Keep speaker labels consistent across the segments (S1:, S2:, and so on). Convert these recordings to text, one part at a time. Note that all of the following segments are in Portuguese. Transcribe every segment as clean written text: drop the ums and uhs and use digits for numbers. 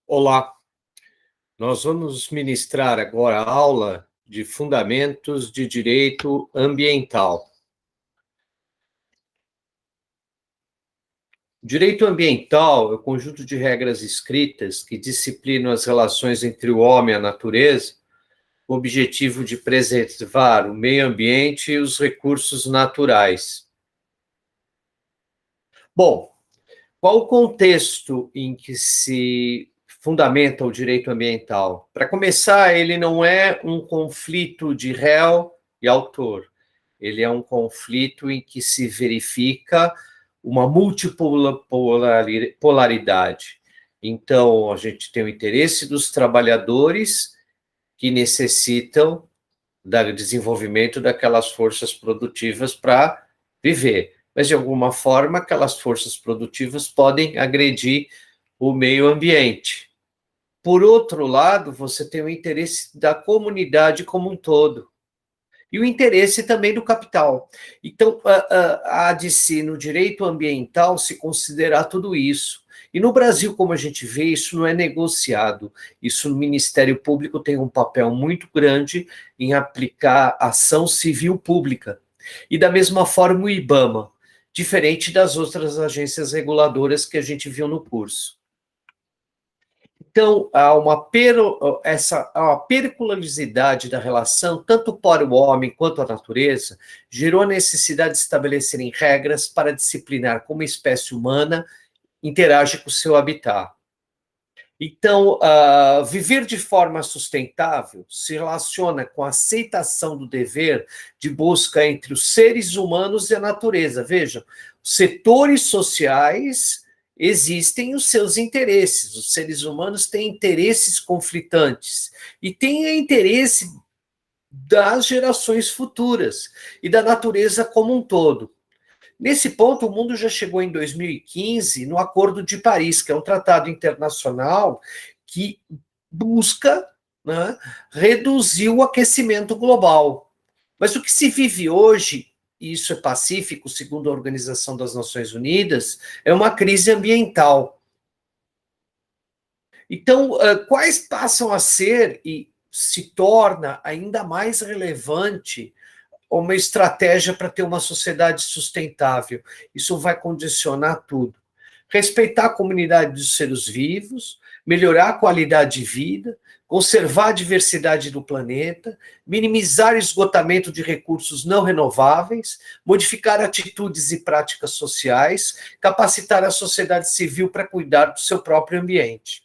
S1: Olá, nós vamos ministrar agora a aula de Fundamentos de Direito Ambiental. Direito ambiental é o conjunto de regras escritas que disciplinam as relações entre o homem e a natureza, com o objetivo de preservar o meio ambiente e os recursos naturais. Bom, qual o contexto em que se fundamenta o direito ambiental? Para começar, ele não é um conflito de réu e autor. Ele é um conflito em que se verifica uma multipolaridade. Então, a gente tem o interesse dos trabalhadores que necessitam do desenvolvimento daquelas forças produtivas para viver. Mas, de alguma forma, aquelas forças produtivas podem agredir o meio ambiente. Por outro lado, você tem o interesse da comunidade como um todo e o interesse também do capital. Então, há de se, no direito ambiental, se considerar tudo isso. E no Brasil, como a gente vê, isso não é negociado. Isso no Ministério Público tem um papel muito grande em aplicar ação civil pública. E da mesma forma o IBAMA, diferente das outras agências reguladoras que a gente viu no curso. Então, há uma periculosidade da relação, tanto para o homem quanto a natureza, gerou a necessidade de estabelecerem regras para disciplinar como a espécie humana interage com o seu habitat. Então, viver de forma sustentável se relaciona com a aceitação do dever de busca entre os seres humanos e a natureza. Vejam, setores sociais existem os seus interesses, os seres humanos têm interesses conflitantes e têm o interesse das gerações futuras e da natureza como um todo. Nesse ponto, o mundo já chegou em 2015 no Acordo de Paris, que é um tratado internacional que busca, né, reduzir o aquecimento global. Mas o que se vive hoje, e isso é pacífico, segundo a Organização das Nações Unidas, é uma crise ambiental. Então, quais passam a ser e se torna ainda mais relevante uma estratégia para ter uma sociedade sustentável? Isso vai condicionar tudo. Respeitar a comunidade dos seres vivos, melhorar a qualidade de vida, conservar a diversidade do planeta, minimizar o esgotamento de recursos não renováveis, modificar atitudes e práticas sociais, capacitar a sociedade civil para cuidar do seu próprio ambiente.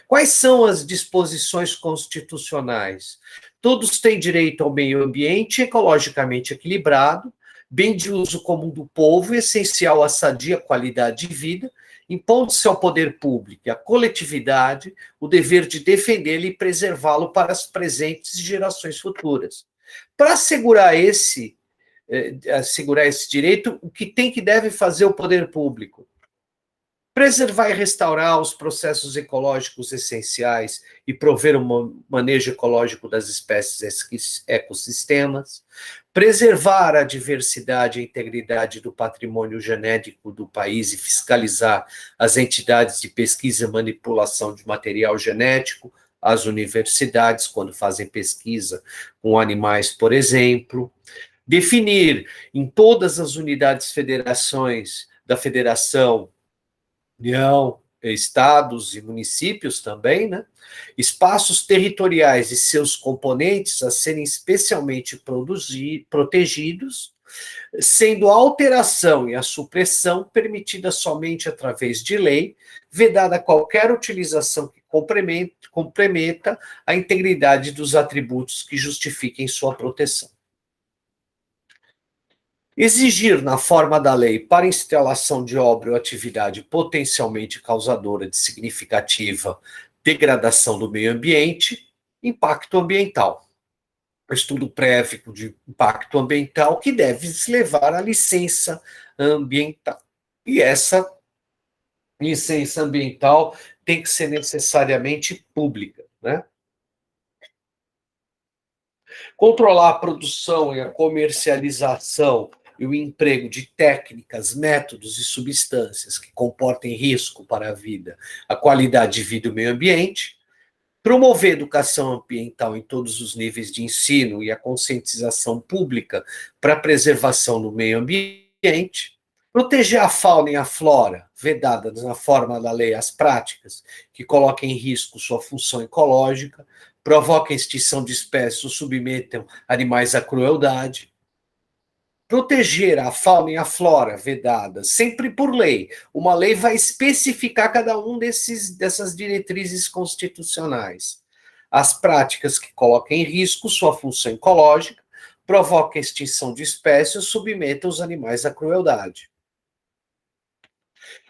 S1: Quais são as disposições constitucionais? Todos têm direito ao meio ambiente ecologicamente equilibrado, bem de uso comum do povo, essencial à sadia qualidade de vida, impondo-se ao poder público e à coletividade o dever de defendê-lo e preservá-lo para as presentes gerações futuras. Para assegurar esse direito, o que deve fazer o poder público? Preservar e restaurar os processos ecológicos essenciais e prover um manejo ecológico das espécies e ecossistemas, preservar a diversidade e a integridade do patrimônio genético do país e fiscalizar as entidades de pesquisa e manipulação de material genético, as universidades, quando fazem pesquisa com animais, por exemplo, definir em todas as unidades federações da federação, União, estados e municípios também, né? Espaços territoriais e seus componentes a serem especialmente protegidos, sendo a alteração e a supressão permitida somente através de lei, vedada qualquer utilização que comprometa a integridade dos atributos que justifiquem sua proteção. Exigir, na forma da lei, para instalação de obra ou atividade potencialmente causadora de significativa degradação do meio ambiente, impacto ambiental. Estudo prévio de impacto ambiental que deve se levar à licença ambiental. E essa licença ambiental tem que ser necessariamente pública, né? Controlar a produção e a comercialização e o emprego de técnicas, métodos e substâncias que comportem risco para a vida, a qualidade de vida e o meio ambiente, promover educação ambiental em todos os níveis de ensino e a conscientização pública para a preservação do meio ambiente, proteger a fauna e a flora, vedadas na forma da lei as práticas que coloquem em risco sua função ecológica, provoquem extinção de espécies ou submetam animais à crueldade, proteger a fauna e a flora vedadas, sempre por lei. Uma lei vai especificar cada um dessas diretrizes constitucionais. As práticas que coloquem em risco sua função ecológica, provoquem extinção de espécies ou submetam os animais à crueldade.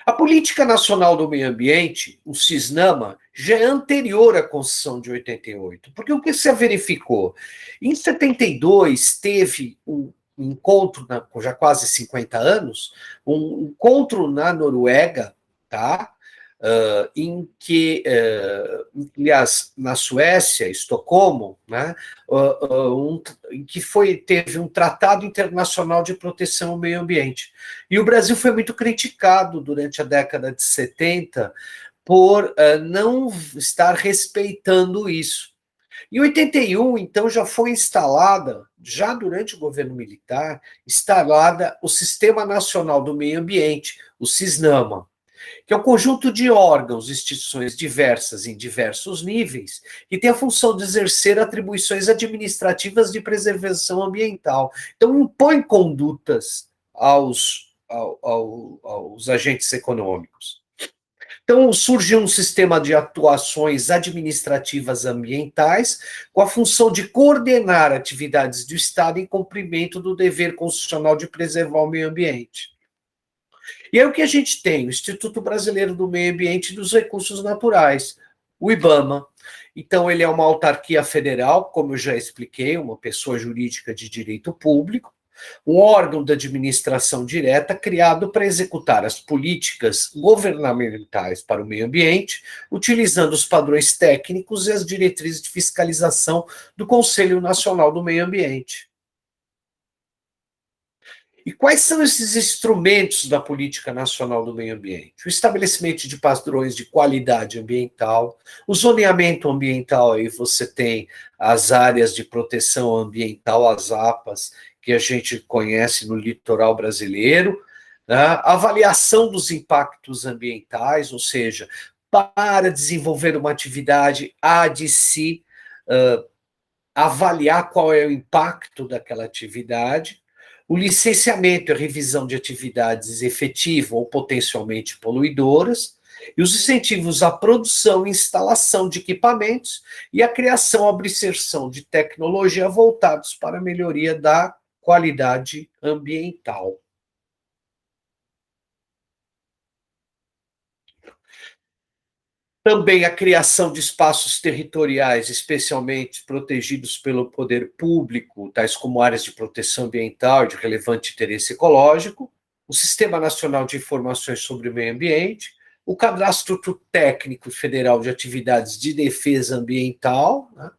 S1: A Política Nacional do Meio Ambiente, o CISNAMA, já é anterior à Constituição de 88, porque o que se verificou? Em 72, teve um encontro, com já quase 50 anos, um encontro na Noruega, tá? Em que, aliás, na Suécia, Estocolmo, né, em que teve um tratado internacional de proteção ao meio ambiente. E o Brasil foi muito criticado durante a década de 70 por não estar respeitando isso. Em 81, então, já foi instalada, já durante o governo militar, instalada o Sistema Nacional do Meio Ambiente, o CISNAMA, que é um conjunto de órgãos, instituições diversas em diversos níveis, que tem a função de exercer atribuições administrativas de preservação ambiental. Então, impõe condutas aos agentes econômicos. Então, surge um sistema de atuações administrativas ambientais com a função de coordenar atividades do Estado em cumprimento do dever constitucional de preservar o meio ambiente. E é o que a gente tem, o Instituto Brasileiro do Meio Ambiente e dos Recursos Naturais, o IBAMA. Então, ele é uma autarquia federal, como eu já expliquei, uma pessoa jurídica de direito público, um órgão de administração direta criado para executar as políticas governamentais para o meio ambiente, utilizando os padrões técnicos e as diretrizes de fiscalização do Conselho Nacional do Meio Ambiente. E quais são esses instrumentos da Política Nacional do Meio Ambiente? O estabelecimento de padrões de qualidade ambiental, o zoneamento ambiental, aí você tem as áreas de proteção ambiental, as APAs, que a gente conhece no litoral brasileiro, né? A avaliação dos impactos ambientais, ou seja, para desenvolver uma atividade, há de se avaliar qual é o impacto daquela atividade. O licenciamento e a revisão de atividades efetivas ou potencialmente poluidoras, e os incentivos à produção e instalação de equipamentos e a criação ou absorção de tecnologia voltados para a melhoria da qualidade ambiental. Também a criação de espaços territoriais, especialmente protegidos pelo poder público, tais como áreas de proteção ambiental e de relevante interesse ecológico, o Sistema Nacional de Informações sobre o Meio Ambiente, o Cadastro Técnico Federal de Atividades de Defesa Ambiental, né?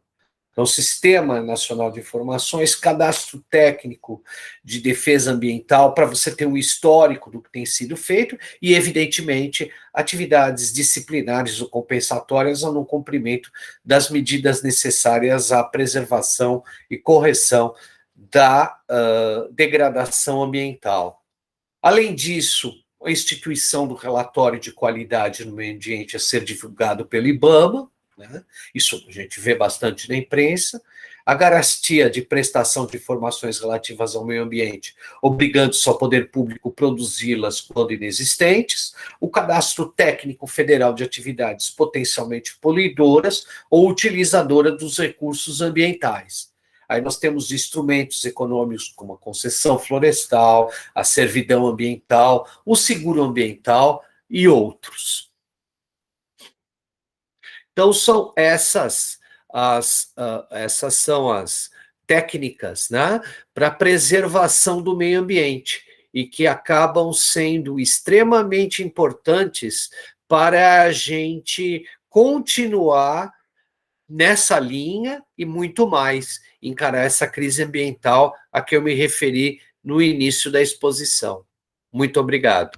S1: Então, Sistema Nacional de Informações, Cadastro Técnico de Defesa Ambiental, para você ter um histórico do que tem sido feito, e, evidentemente, atividades disciplinares ou compensatórias ao não cumprimento das medidas necessárias à preservação e correção da degradação ambiental. Além disso, a instituição do relatório de qualidade no meio ambiente a ser divulgado pelo IBAMA, né? Isso a gente vê bastante na imprensa, a garantia de prestação de informações relativas ao meio ambiente, obrigando só o poder público produzi-las quando inexistentes, o cadastro técnico federal de atividades potencialmente poluidoras ou utilizadoras dos recursos ambientais. Aí nós temos instrumentos econômicos como a concessão florestal, a servidão ambiental, o seguro ambiental e outros. Então, são essas são as técnicas, né, para a preservação do meio ambiente e que acabam sendo extremamente importantes para a gente continuar nessa linha e muito mais, encarar essa crise ambiental a que eu me referi no início da exposição. Muito obrigado.